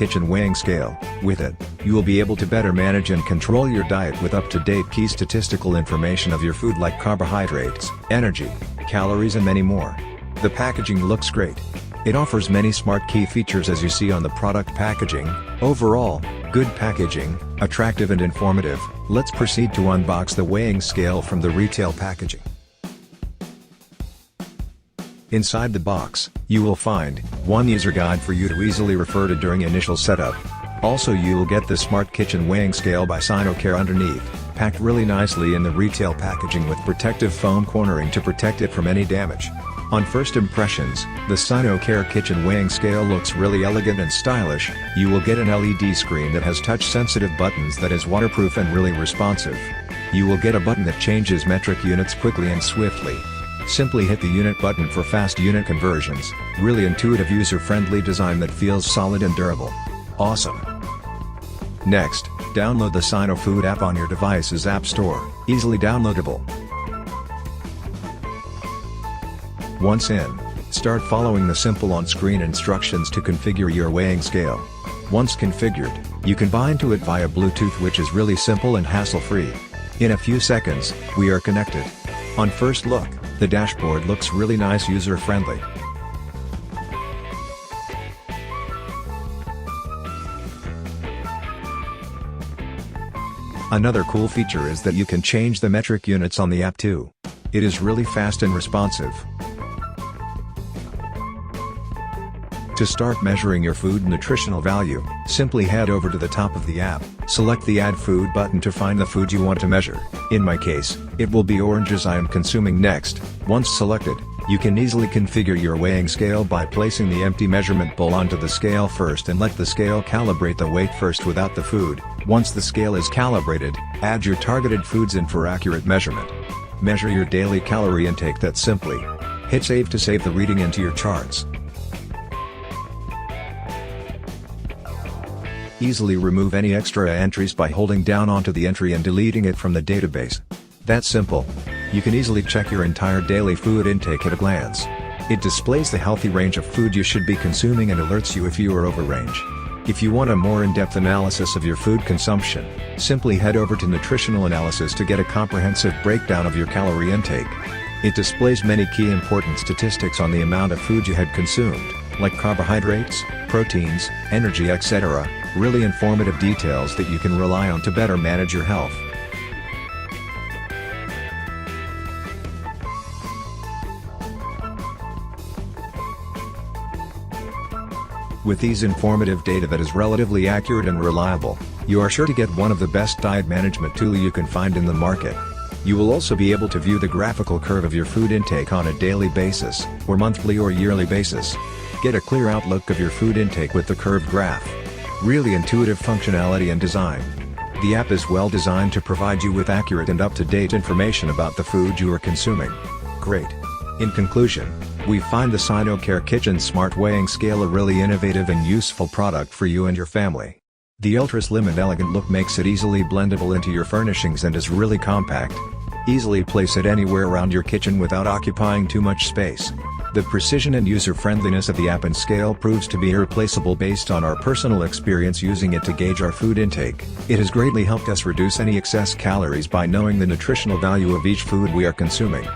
Kitchen Weighing Scale. With it, you will be able to better manage and control your diet with up-to-date key statistical information of your food like carbohydrates, energy, calories and many more. The packaging looks great. It offers many smart key features as you see on the product packaging. Overall, good packaging, attractive and informative. Let's proceed to unbox the weighing scale from the retail packaging. Inside the box, you will find one user guide for you to easily refer to during initial setup. Also you will get the Smart Kitchen Weighing Scale by Sinocare underneath, packed really nicely in the retail packaging with protective foam cornering to protect it from any damage. On first impressions, the Sinocare Kitchen Weighing Scale looks really elegant and stylish. You will get an LED screen that has touch-sensitive buttons that is waterproof and really responsive. You will get a button that changes metric units quickly and swiftly. Simply hit the unit button for fast unit conversions. Really intuitive user-friendly design that feels solid and durable. Awesome! Next, download the Sino Food app on your device's app store, easily downloadable. Once in, start following the simple on-screen instructions to configure your weighing scale. Once configured, you can bind to it via Bluetooth, which is really simple and hassle-free. In a few seconds, we are connected. On first look, the dashboard looks really nice, user-friendly. Another cool feature is that you can change the metric units on the app too. It is really fast and responsive. To start measuring your food nutritional value, simply head over to the top of the app, select the Add Food button to find the food you want to measure. In my case, it will be oranges I am consuming next. Once selected, you can easily configure your weighing scale by placing the empty measurement bowl onto the scale first and let the scale calibrate the weight first without the food. Once the scale is calibrated, add your targeted foods in for accurate measurement. Measure your daily calorie intake that simply. Hit save to save the reading into your charts. Easily remove any extra entries by holding down onto the entry and deleting it from the database. That's simple. You can easily check your entire daily food intake at a glance. It displays the healthy range of food you should be consuming and alerts you if you are over range. If you want a more in-depth analysis of your food consumption, simply head over to Nutritional Analysis to get a comprehensive breakdown of your calorie intake. It displays many key important statistics on the amount of food you had consumed, like carbohydrates, proteins, energy, etc. Really informative details that you can rely on to better manage your health. With these informative data that is relatively accurate and reliable, you are sure to get one of the best diet management tool you can find in the market. You will also be able to view the graphical curve of your food intake on a daily basis, or monthly or yearly basis. Get a clear outlook of your food intake with the curved graph. Really intuitive functionality and design. The app is well designed to provide you with accurate and up-to-date information about the food you are consuming. Great! In conclusion, we find the Sinocare Kitchen Smart Weighing Scale a really innovative and useful product for you and your family. The ultra-slim and elegant look makes it easily blendable into your furnishings and is really compact. Easily place it anywhere around your kitchen without occupying too much space. The precision and user-friendliness of the app and scale proves to be irreplaceable based on our personal experience using it to gauge our food intake. It has greatly helped us reduce any excess calories by knowing the nutritional value of each food we are consuming.